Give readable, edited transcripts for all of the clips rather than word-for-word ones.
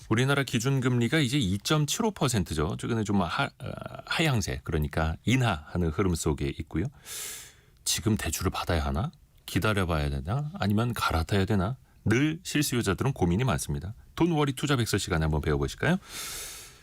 우리나라 기준금리가 이제 2.75%죠. 최근에 좀 하향세, 그러니까 인하하는 흐름 속에 있고요. 지금 대출을 받아야 하나? 기다려봐야 되나? 아니면 갈아타야 되나? 늘 실수요자들은 고민이 많습니다. 돈워리 투자 백서 시간에 한번 배워보실까요?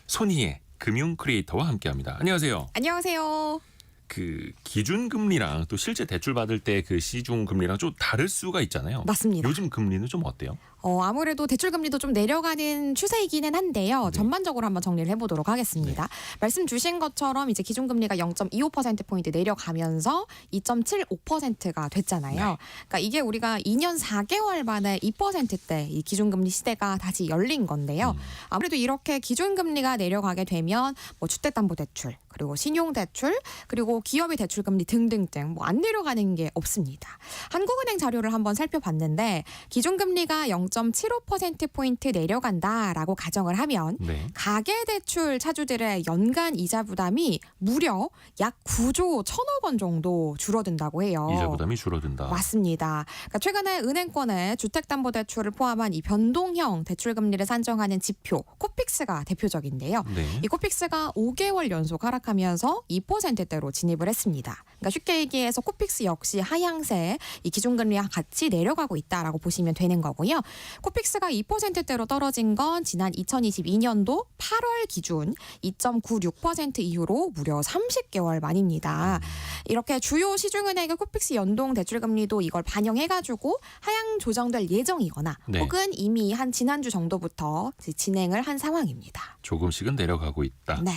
손희의 금융 크리에이터와 함께합니다. 안녕하세요. 안녕하세요. 그 기준금리랑 또 실제 대출 받을 때 그 시중금리랑 좀 다를 수가 있잖아요. 맞습니다. 요즘 금리는 좀 어때요? 아무래도 대출 금리도 좀 내려가는 추세이기는 한데요. 네. 전반적으로 한번 정리를 해보도록 하겠습니다. 말씀 주신 것처럼 이제 기준금리가 0.25%포인트 내려가면서 2.75%가 됐잖아요. 네. 그러니까 이게 우리가 2년 4개월 만에 2%대 이 기준금리 시대가 다시 열린 건데요. 아무래도 이렇게 기준금리가 내려가게 되면 뭐 주택담보대출, 그리고 신용대출, 그리고 기업의 대출금리 등등등 뭐 안 내려가는 게 없습니다. 한국은행 자료를 한번 살펴봤는데 기준금리가 0.75%포인트 내려간다라고 가정을 하면 네. 가계대출 차주들의 연간 이자 부담이 무려 약 9조 1천억 원 정도 줄어든다고 해요. 이자 부담이 줄어든다. 맞습니다. 그러니까 최근에 은행권의 주택담보대출을 포함한 이 변동형 대출금리를 산정하는 지표 코픽스가 대표적인데요. 네. 이 코픽스가 5개월 연속 하락하면서 2%대로 진입을 했습니다. 그러니까 쉽게 얘기해서 코픽스 역시 하향세 이 기준금리와 같이 내려가고 있다라고 보시면 되는 거고요. 코픽스가 2%대로 떨어진 건 지난 2022년도 8월 기준 2.96% 이후로 무려 30개월 만입니다. 이렇게 주요 시중은행의 코픽스 연동 대출금리도 이걸 반영해가지고 하향 조정될 예정이거나 네. 혹은 이미 한 지난주 정도부터 진행을 한 상황입니다. 조금씩은 내려가고 있다. 네.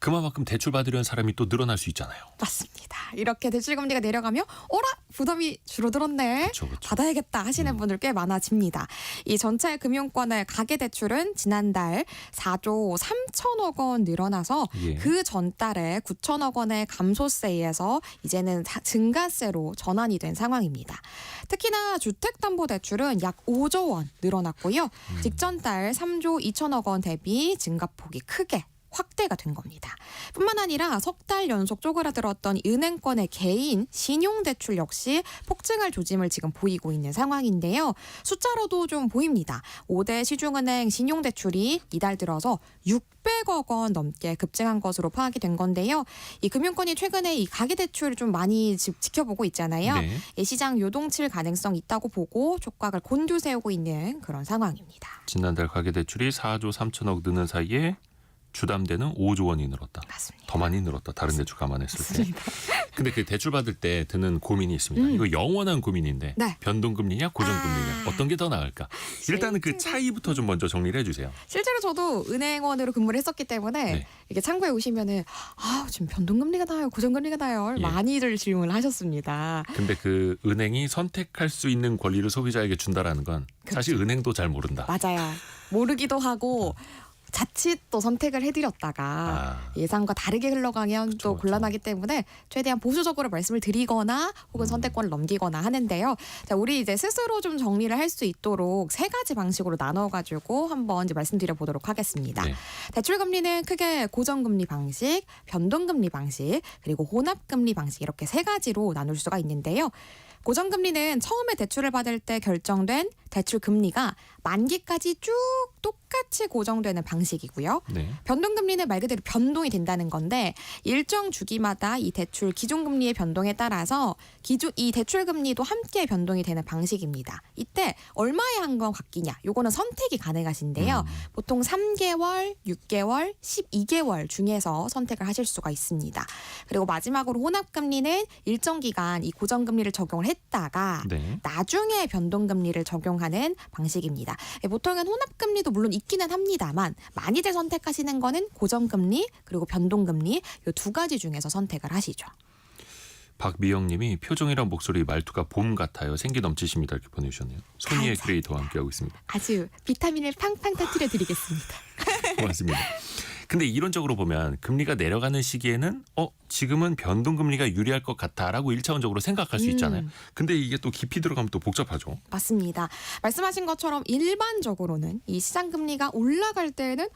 그만큼 대출 받으려는 사람이 또 늘어날 수 있잖아요. 맞습니다. 이렇게 대출금리가 내려가면 어라? 부담이 줄어들었네. 그렇죠. 받아야겠다 하시는 분들 꽤 많아집니다. 이 전체 금융권의 가계대출은 지난달 4조 3천억 원 늘어나서 예. 그 전달에 9천억 원의 감소세에서 이제는 증가세로 전환이 된 상황입니다. 특히나 주택담보대출은 약 5조 원 늘어났고요. 직전 달 3조 2천억 원 대비 증가폭이 크게 확대가 된 겁니다. 뿐만 아니라 석 달 연속 쪼그라들었던 은행권의 개인 신용대출 역시 폭증할 조짐을 지금 보이고 있는 상황인데요. 숫자로도 좀 보입니다. 5대 시중은행 신용대출이 이달 들어서 600억 원 넘게 급증한 것으로 파악이 된 건데요. 이 금융권이 최근에 이 가계대출을 좀 많이 지켜보고 있잖아요. 네. 이 시장 요동칠 가능성 있다고 보고 촉각을 곤두세우고 있는 그런 상황입니다. 지난달 가계대출이 4조 3천억 느는 사이에 주담대는 5조 원이 늘었다. 맞습니다. 더 많이 늘었다. 다른 대출 감안했을 때. 근데 그 대출 받을 때 드는 고민이 있습니다. 이거 영원한 고민인데 네. 변동금리냐 고정금리냐 어떤 게 더 나을까? 일단은 그 차이부터 좀 먼저 정리를 해주세요. 실제로 저도 은행원으로 근무를 했었기 때문에 네. 이게 참고해 오시면은 지금 변동금리가 나요, 고정금리가 나요, 예. 많이들 질문을 하셨습니다. 근데 그 은행이 선택할 수 있는 권리를 소비자에게 준다라는 건 사실 은행도 잘 모른다. 맞아요. 모르기도 하고 자칫 또 선택을 해드렸다가 예상과 다르게 흘러가면 또 곤란하기 때문에 최대한 보수적으로 말씀을 드리거나 혹은 선택권을 넘기거나 하는데요. 자, 우리 이제 스스로 좀 정리를 할 수 있도록 세 가지 방식으로 나눠가지고 한번 이제 말씀드려 보도록 하겠습니다. 네. 대출금리는 크게 고정금리 방식, 변동금리 방식, 그리고 혼합금리 방식 이렇게 세 가지로 나눌 수가 있는데요. 고정금리는 처음에 대출을 받을 때 결정된 대출 금리가 만기까지 쭉 똑같이 고정되는 방식이고요. 네. 변동금리는 말 그대로 변동이 된다는 건데 일정 주기마다 이 대출 기준금리의 변동에 따라서 이 대출금리도 함께 변동이 되는 방식입니다. 이때 얼마에 한 건 바뀌냐? 요거는 선택이 가능하신데요. 보통 3개월, 6개월, 12개월 중에서 선택을 하실 수가 있습니다. 그리고 마지막으로 혼합금리는 일정 기간 이 고정금리를 적용을 했다가 네. 나중에 변동금리를 적용하는 방식입니다. 보통은 혼합금리도 물론 있기는 합니다만 많이들 선택하시는 거는 고정금리 그리고 변동금리 이 두 가지 중에서 선택을 하시죠. 박미영님이 표정이랑 목소리 말투가 봄 같아요. 생기 넘치십니다. 이렇게 보내주셨네요. 손희의 크리에이터와 함께하고 있습니다. 아주 비타민을 팡팡 터뜨려 드리겠습니다. 고맙습니다. 근데 이론적으로 보면 금리가 내려가는 시기에는 지금은 변동금리가 유리할 것 같다라고 1차원적으로 생각할 수 있잖아요. 근데 이게 또 깊이 들어가면 또 복잡하죠. 맞습니다. 말씀하신 것처럼 일반적으로는 이 시장금리가 올라갈 때는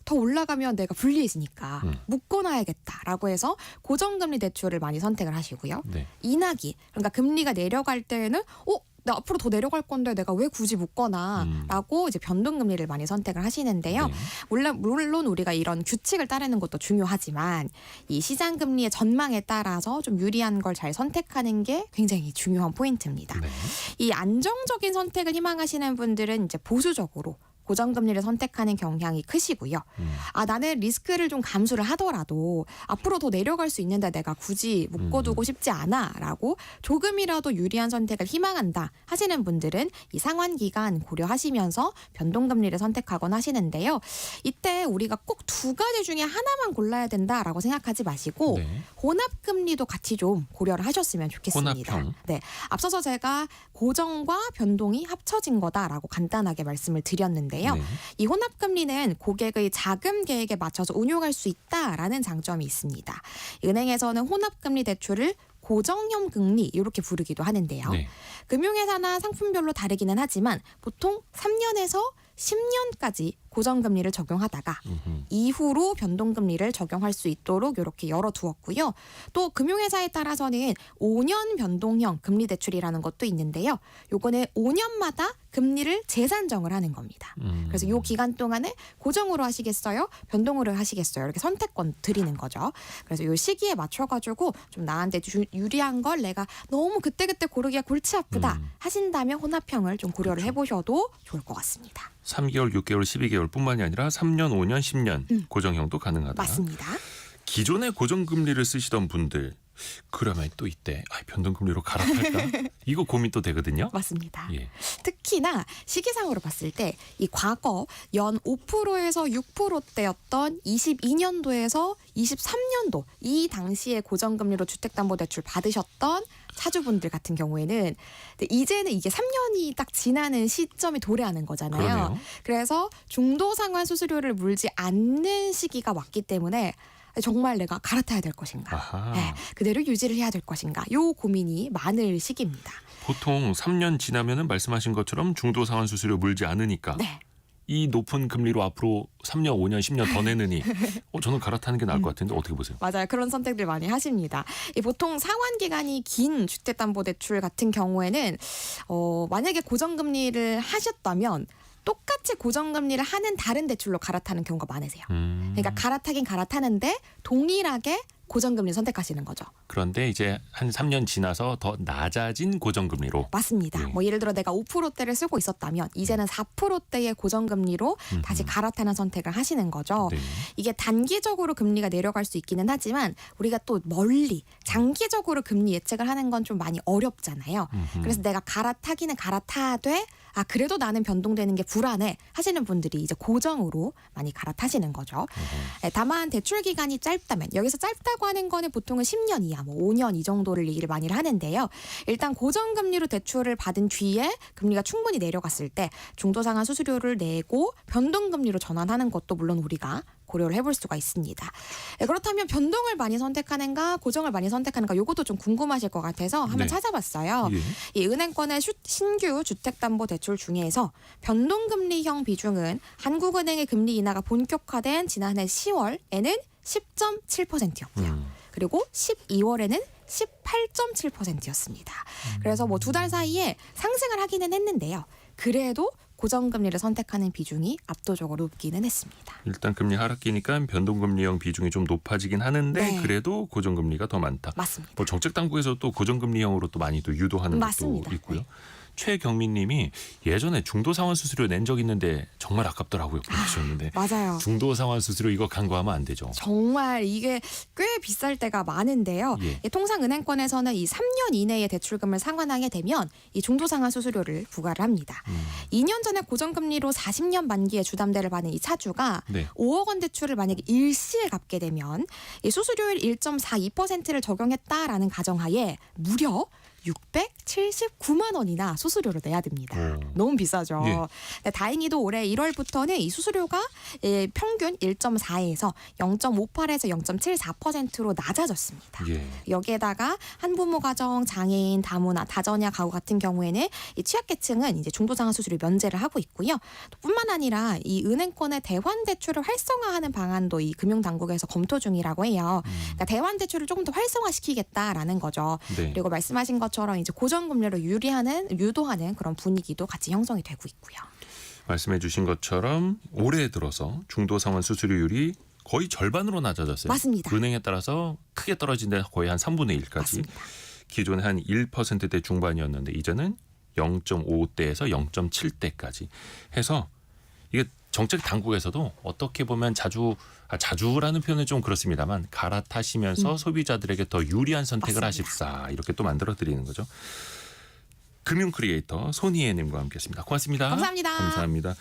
더 올라가면 내가 불리해지니까 묶어놔야겠다라고 해서 고정금리 대출을 많이 선택을 하시고요. 네. 인하기, 그러니까 금리가 내려갈 때에는 나 앞으로 더 내려갈 건데 내가 왜 굳이 묶거나라고 이제 변동금리를 많이 선택을 하시는데요. 네. 물론 우리가 이런 규칙을 따르는 것도 중요하지만 이 시장 금리의 전망에 따라서 좀 유리한 걸 잘 선택하는 게 굉장히 중요한 포인트입니다. 네. 이 안정적인 선택을 희망하시는 분들은 이제 보수적으로 고정금리를 선택하는 경향이 크시고요. 나는 리스크를 좀 감수를 하더라도 앞으로 더 내려갈 수 있는데 내가 굳이 묶어두고 싶지 않아라고 조금이라도 유리한 선택을 희망한다 하시는 분들은 이 상환 기간 고려하시면서 변동금리를 선택하곤 하시는데요. 이때 우리가 꼭 두 가지 중에 하나만 골라야 된다라고 생각하지 마시고 네. 혼합금리도 같이 좀 고려를 하셨으면 좋겠습니다. 혼합형. 네, 앞서서 제가 고정과 변동이 합쳐진 거다라고 간단하게 말씀을 드렸는데요. 네. 이 혼합금리는 고객의 자금 계획에 맞춰서 운용할 수 있다라는 장점이 있습니다. 은행에서는 혼합금리 대출을 고정형 금리 이렇게 부르기도 하는데요. 네. 금융회사나 상품별로 다르기는 하지만 보통 3년에서 10년까지 고정금리를 적용하다가 이후로 변동금리를 적용할 수 있도록 이렇게 열어두었고요. 또 금융회사에 따라서는 5년 변동형 금리 대출이라는 것도 있는데요. 요거는 5년마다 금리를 재산정을 하는 겁니다. 그래서 요 기간 동안에 고정으로 하시겠어요? 변동으로 하시겠어요? 이렇게 선택권 드리는 거죠. 그래서 요 시기에 맞춰가지고 좀 나한테 유리한 걸 내가 너무 그때그때 고르기가 골치 아프다 하신다면 혼합형을 좀 고려를 그렇죠. 해보셔도 좋을 것 같습니다. 3개월, 6개월, 12개월뿐만이 아니라 3년, 5년, 10년 고정형도 가능하다. 맞습니다. 기존에 고정금리를 쓰시던 분들 그러면 또 이때 변동금리로 갈아탈까? 이거 고민 또 되거든요. 맞습니다. 예. 특히나 시기상으로 봤을 때 이 과거 연 5%에서 6%대였던 22년도에서 23년도 이 당시에 고정금리로 주택담보대출 받으셨던 차주분들 같은 경우에는 이제는 이게 3년이 딱 지나는 시점이 도래하는 거잖아요. 그러네요. 그래서 중도상환 수수료를 물지 않는 시기가 왔기 때문에 정말 내가 갈아타야 될 것인가, 아하. 네, 그대로 유지를 해야 될 것인가, 요 고민이 많을 시기입니다. 보통 3년 지나면은 말씀하신 것처럼 중도 상환 수수료 물지 않으니까 네. 이 높은 금리로 앞으로 3년, 5년, 10년 더 내느니 저는 갈아타는 게 나을 것 같은데 어떻게 보세요? 맞아요. 그런 선택들 많이 하십니다. 보통 상환 기간이 긴 주택담보대출 같은 경우에는 만약에 고정금리를 하셨다면 똑같이 고정금리를 하는 다른 대출로 갈아타는 경우가 많으세요. 그러니까 갈아타긴 갈아타는데 동일하게 고정금리 선택하시는 거죠. 그런데 이제 한 3년 지나서 더 낮아진 고정금리로. 맞습니다. 예. 뭐 예를 들어 내가 5%대를 쓰고 있었다면 이제는 4%대의 고정금리로 다시 갈아타는 선택을 하시는 거죠. 네. 이게 단기적으로 금리가 내려갈 수 있기는 하지만 우리가 또 멀리 장기적으로 금리 예측을 하는 건 좀 많이 어렵잖아요. 그래서 내가 갈아타기는 갈아타되 그래도 나는 변동되는 게 불안해 하시는 분들이 이제 고정으로 많이 갈아타시는 거죠. 다만 대출 기간이 짧다면 여기서 짧다고 하는 거는 보통은 10년 이하, 뭐 5년 이 정도를 얘기를 많이 하는데요. 일단 고정금리로 대출을 받은 뒤에 금리가 충분히 내려갔을 때 중도상환 수수료를 내고 변동금리로 전환하는 것도 물론 우리가 고려를 해볼 수가 있습니다. 그렇다면 변동을 많이 선택하는가 고정을 많이 선택하는가 이것도 좀 궁금하실 것 같아서 한번 네. 찾아봤어요. 예. 이 은행권의 신규 주택담보대출 중에서 변동금리형 비중은 한국은행의 금리 인하가 본격화된 지난해 10월에는 10.7%였고요. 그리고 12월에는 18.7%였습니다. 그래서 뭐 2달 사이에 상승을 하기는 했는데요. 그래도 고정금리를 선택하는 비중이 압도적으로 높기는 했습니다. 일단 금리 하락기니까 변동금리형 비중이 좀 높아지긴 하는데 네. 그래도 고정금리가 더 많다. 맞습니다. 뭐 정책당국에서 또 고정금리형으로 또 많이 또 유도하는 맞습니다. 것도 있고요. 네. 최경민님이 예전에 중도상환 수수료 낸 적 있는데 정말 아깝더라고요. 그러셨는데 맞아요. 중도상환 수수료 이거 간과하면 안 되죠. 정말 이게 꽤 비쌀 때가 많은데요. 예. 통상 은행권에서는 이 3년 이내에 대출금을 상환하게 되면 이 중도상환 수수료를 부과를 합니다. 2년 전에 고정금리로 40년 만기에 주담대를 받은 이 차주가 네. 5억 원 대출을 만약에 일시에 갚게 되면 이 수수료율 1.42%를 적용했다라는 가정하에 무려 679만 원이나 수수료를 내야 됩니다. 너무 비싸죠. 예. 네, 다행히도 올해 1월부터는 이 수수료가 평균 1.4에서 0.58에서 0.74%로 낮아졌습니다. 예. 여기에다가 한부모 가정, 장애인, 다문화, 다전야 가구 같은 경우에는 이 취약계층은 이제 중도상환 수수료 면제를 하고 있고요. 또 뿐만 아니라 이 은행권의 대환 대출을 활성화하는 방안도 이 금융당국에서 검토 중이라고 해요. 그러니까 대환 대출을 조금 더 활성화시키겠다라는 거죠. 네. 그리고 말씀하신 것처럼 것처럼 이제 고정금리로 유도하는 그런 분위기도 같이 형성이 되고 있고요. 말씀해 주신 것처럼 올해 들어서 중도 상환 수수료율이 거의 절반으로 낮아졌어요. 맞습니다. 은행에 따라서 크게 떨어진 데 거의 한 3분의 1까지. 맞습니다. 기존에 한 1%대 중반이었는데 이제는 0.5대에서 0.7대까지 해서 이게 정책 당국에서도 어떻게 보면 자주라는 표현은 좀 그렇습니다만 갈아타시면서 소비자들에게 더 유리한 선택을 맞습니다. 하십사 이렇게 또 만들어 드리는 거죠. 금융 크리에이터 손희애님과 함께했습니다. 고맙습니다. 감사합니다. 감사합니다.